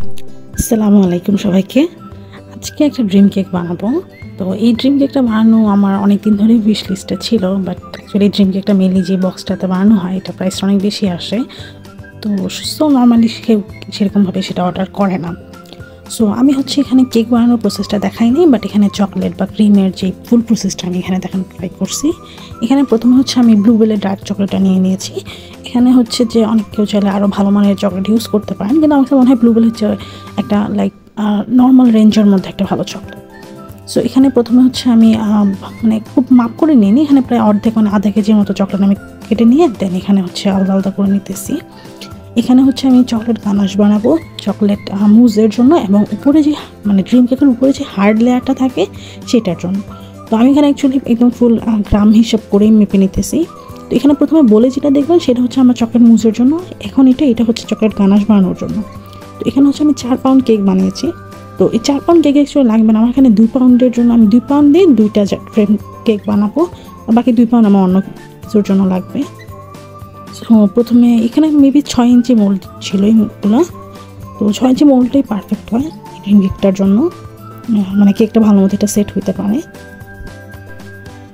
আসসালামু আলাইকুম সবাইকে। আজকে একটা ড্রিম কেক বানাবো। তো এই ড্রিম কেকটা বানানো আমার অনেক দিন ধরেই উইশ লিস্টে ছিল, বাট অ্যাকচুয়ালি ড্রিম কেকটা মেনলি যে বক্সটাতে বানানো হয় এটা প্রাইসটা অনেক বেশি আসে। তো নর্মালি কেউ সেরকমভাবে সেটা অর্ডার করে না। সো আমি হচ্ছে এখানে কেক বানানোর প্রসেসটা দেখাইনি, বাট এখানে চকলেট বা ক্রিমের যে ফুল প্রসেসটা আমি এখানে দেখানোর ট্রাই করছি। এখানে প্রথমে হচ্ছে আমি ব্লুবেলের ডার্ক চকলেটটা নিয়ে নিয়েছি। এখানে হচ্ছে যে অনেক কেউ চাইলে আরও ভালো মানের চকলেট ইউজ করতে পারেন, কিন্তু আমার কাছে মনে হয় ব্লুবেল হচ্ছে একটা লাইক নর্মাল রেঞ্জের মধ্যে একটা ভালো চকলেট। সো এখানে প্রথমে হচ্ছে আমি মানে খুব মাপ করে নিইনি, এখানে প্রায় অর্ধেক মানে আধা কেজির মতো চকলেট আমি কেটে নিয়ে দেন এখানে হচ্ছে আলাদা আলাদা করে নিতেছি। এখানে হচ্ছে আমি চকলেট গানাশ বানাবো চকলেট মুজের জন্য, এবং উপরে যে মানে ড্রিম কেকের উপরে যে হার্ড লেয়ারটা থাকে সেটার জন্য। তো আমি এখানে অ্যাকচুয়ালি একদম ফুল গ্রাম হিসাব করেই মেপে নিতেছি। তো এখানে প্রথমে বলে যেটা দেখবেন সেটা হচ্ছে আমার চকলেট মুজের জন্য, এখন এটা হচ্ছে চকলেট গানাশ বানানোর জন্য। তো এখানে হচ্ছে আমি 4 পাউন্ড কেক বানিয়েছি। তো এই 4 পাউন্ড কেক অ্যাকচুয়ালি লাগবে না আমার, এখানে 2 পাউন্ডের জন্য আমি 2 পাউন্ড দিয়ে 2টা ড্রিম কেক বানাবো, আর বাকি 2 পাউন্ড আমার অন্য কিছুর জন্য লাগবে। তো প্রথমে এখানে মেবি 6 ইঞ্চি মোল্ড ছিল এইগুলো। তো 6 ইঞ্চি মোল্ডটাই পারফেক্ট হয় ড্রিম কেকটার জন্য, মানে কেকটা ভালো মতো এটা সেট হইতে পারে।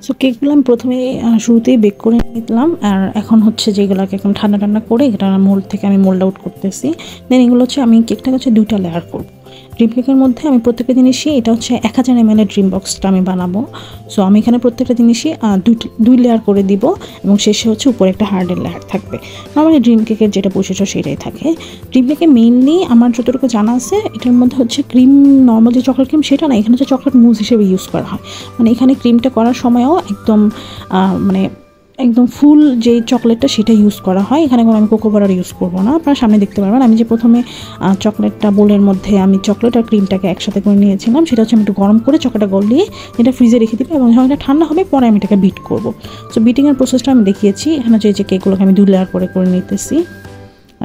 সো কেকগুলো আমি প্রথমে শুরুতেই বেক করে নিলাম, আর এখন হচ্ছে যেগুলোকে একদম ঠান্ডা ঠান্ডা করে এটা মোল্ড থেকে আমি মোল্ড আউট করতেছি। দেন এগুলো হচ্ছে আমি কেকটাকে হচ্ছে 2টা লেয়ার করবো। ড্রিম কেকের মধ্যে আমি প্রত্যেকটা জিনিসই এটা হচ্ছে 1000 ml ড্রিম বক্সটা আমি বানাবো। সো আমি এখানে প্রত্যেকটা জিনিসই 2 লেয়ার করে দিব, এবং শেষে হচ্ছে উপরে একটা হার্ডের লেয়ার থাকবে। নর্মালি ড্রিম কেকের যেটা বৈশিষ্ট্য সেটাই থাকে। ড্রিম কেকে মেইনলি আমার যতটুকু জানা আছে এটার মধ্যে হচ্ছে ক্রিম, নর্মাল যে চকলেট ক্রিম সেটা না, এখানে হচ্ছে চকলেট মুজ হিসেবে ইউজ করা হয়। মানে এখানে ক্রিমটা করার সময়ও মানে একদম ফুল যে চকলেটটা সেটা ইউজ করা হয়, এখানে কোনো আমি কোকো পাউডার ইউজ করবো না। আপনারা সামনে দেখতে পারবেন আমি যে প্রথমে চকলেটটা বোলের মধ্যে আমি চকলেট আর ক্রিমটাকে একসাথে করে নিয়েছিলাম, সেটা হচ্ছে আমি একটু গরম করে চকলেটটা গলিয়ে এটা ফ্রিজে রেখে দিবো, এবং যখন এটা ঠান্ডা হবে পরে আমি এটাকে বিট করবো। সো বিটিংয়ের প্রসেসটা আমি দেখিয়েছি এখানে, যে কেকগুলোকে আমি 2 লেয়ার করে নিতেছি।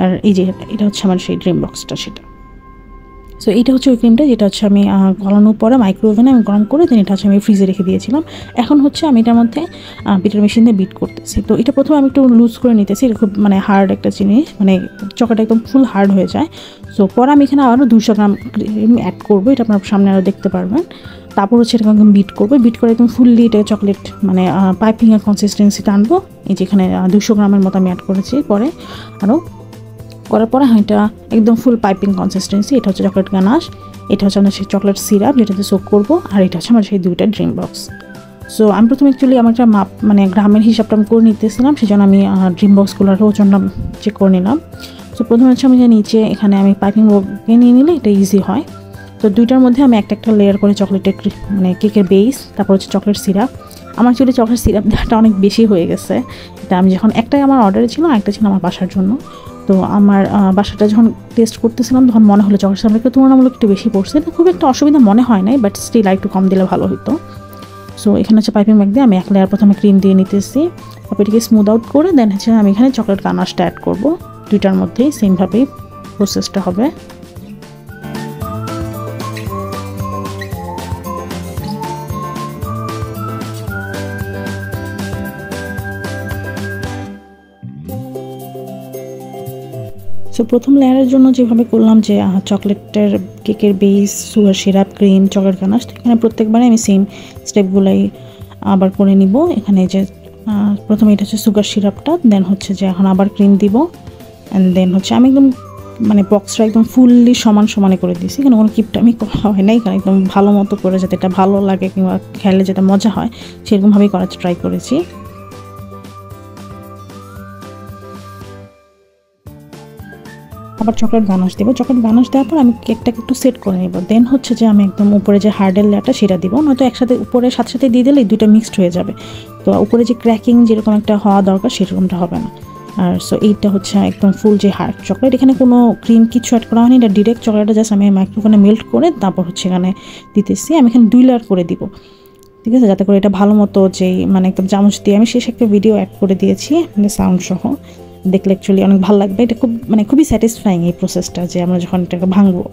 আর এই যে এটা হচ্ছে আমার সেই ড্রিম বক্সটা সেটা। সো এইটা হচ্ছে ওই ক্রিমটা যেটা হচ্ছে আমি গলানোর পরে মাইক্রোওভেনে আমি গরম করে দেন এটা হচ্ছে আমি ফ্রিজে রেখে দিয়েছিলাম। এখন হচ্ছে আমি এটার মধ্যে বিটার মেশিন দিয়ে বিট করতেছি। তো এটা প্রথমে আমি একটু লুজ করে নিতেছি, এটা খুব মানে হার্ড একটা জিনিস, মানে চকলেট একদম ফুল হার্ড হয়ে যায়। সো পরে আমি এখানে আরও 200 গ্রাম ক্রিম অ্যাড করবো, এটা আপনার সামনে আরও দেখতে পারবেন। তারপর হচ্ছে এটাকে একদম বিট করবো, বিট করে একদম ফুললি এটা চকলেট মানে পাইপিংয়ের কনসিস্টেন্সিটা আনবো। এই যেখানে 200 গ্রামের মতো আমি অ্যাড করেছি, পরে আরও করার পরে এটা একদম ফুল পাইপিং কনসিস্টেন্সি। এটা হচ্ছে চকলেট গানাশ, এটা হচ্ছে আমার সেই চকলেট সিরাপ যেটাতে সোক করবো, আর এটা হচ্ছে আমার সেই 2টা ড্রিম বক্স। সো আমি প্রথমে অ্যাকচুয়ালি আমার একটা মাপ মানে গ্রামের হিসাবটা আমি করে নিতেছিলাম, সেই জন্য আমি ড্রিম বক্সগুলোর ওজনটা চেক করে নিলাম। সো প্রথমে হচ্ছে আমি যে নিচে এখানে আমি পাইপিং বোর্ডকে নিয়ে নিলে এটা ইজি হয়। তো 2টার মধ্যে আমি একটা লেয়ার করে চকলেটের মানে কেকের বেস, তারপর হচ্ছে চকলেট সিরাপ। আমার অ্যাকচুয়ালি চকলেট সিরাপ দেওয়াটা অনেক বেশি হয়ে গেছে, এটা আমি যখন একটাই আমার অর্ডারে ছিল, একটা ছিল আমার বাসার জন্য। তো আমার বাসাটা যখন টেস্ট করতেছিলাম তখন মনে হলো চকলেট সিরাপটা তুলনামূলক একটু বেশি পড়ছে, এটা খুব একটা অসুবিধা মনে হয় নাই, বাট স্টিল একটু কম দিলে ভালো হতো। সো এখানে হচ্ছে পাইপিং ব্যাগ দিয়ে আমি 1 লেয়ার প্রথমে ক্রিম দিয়ে নিতেছি, তারপর এটাকে স্মুথ আউট করে দেন হচ্ছে আমি এখানে চকলেট গানাশটা অ্যাড করবো। 2টার মধ্যেই সেমভাবেই প্রসেসটা হবে। সো প্রথম লেয়ারের জন্য যেভাবে করলাম যে চকলেটের কেকের base, sugar syrup, cream, chocolate ganache, এখানে প্রত্যেকবারে আমি সেম স্টেপগুলোই আবার করে নিব। এখানে যে প্রথমে এটা হচ্ছে সুগার সিরাপটা, দেন হচ্ছে যে এখন আবার ক্রিম দিব, অ্যান্ড দেন হচ্ছে আমি একদম মানে বক্সটা একদম ফুললি সমানে করে দিয়েছি, এখানে কোনো কিপটা আমি করা হয় নাই, কারণ একদম ভালো মতো করে যাতে এটা ভালো লাগে কিংবা খেলে যেটা মজা হয় সেরকমভাবেই করার ট্রাই করেছি। আবার চকলেট গানাশ দেবো, চকলেট গানাশ দেওয়ার পর আমি কেকটাকে একটু সেট করে নেব, দেন হচ্ছে যে আমি একদম উপরে যে হার্ডের লেয়ারটা সেটা দিব, নয়তো একসাথে উপরে সাথে দিয়ে দিলে 2টা মিক্সড হয়ে যাবে। তো উপরে যে ক্র্যাকিং যেরকম একটা হওয়া দরকার সেরকমটা হবে না। আর সো এইটা হচ্ছে একদম ফুল যে হার্ড চকলেট, এখানে কোনো ক্রিম কিছু অ্যাড করা হয়নি, এটা ডিরেক্ট চকলেটটা জাস্ট আমি মাইক্রোওভেনে মেল্ট করে তারপর হচ্ছে এখানে দিতেছি। আমি এখানে 2 লেয়ার করে দিব, ঠিক আছে, যাতে করে এটা ভালো মতো যেই মানে একদম চামচ দিয়ে আমি শেষে একটা ভিডিও অ্যাড করে দিয়েছি মানে সাউন্ড সহ, দেখলে অ্যাকচুয়ালি অনেক ভালো লাগবে। এটা খুবই স্যাটিসফাইং এই প্রসেসটা, যে আমরা যখন এটাকে ভাঙবো।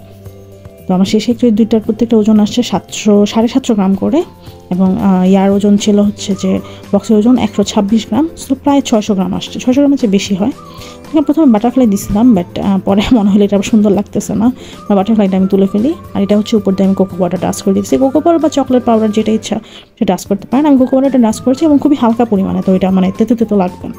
তো আমার শেষে অ্যাকচুয়ালি 2টার প্রত্যেকটা ওজন আসছে 750 গ্রাম করে, এবং ইয়ার ওজন ছিল হচ্ছে যে বক্সের ওজন 126 গ্রাম, সো প্রায় 600 গ্রাম আসছে, 600 গ্রামের চেয়ে বেশি হয়। প্রথমে বাটারফ্লাই দিছিলাম, বাট পরে মনে হলো এটা সুন্দর লাগতেছে না, বাটারফ্লাইটা আমি তুলে ফেলি। আর এটা হচ্ছে উপর দিয়ে আমি কোকো পাউডার ডাস্ট করে দিচ্ছি। কোকো পাউডার বা চকলেট পাউডার যেটা ইচ্ছা সেটা ডাস্ট করতে পারেন। আমি কোকো পাউডারটা ডাস্ট করছি এবং খুবই হালকা পরিমাণে, তো এটা মানে তেতো তেতো লাগবে না।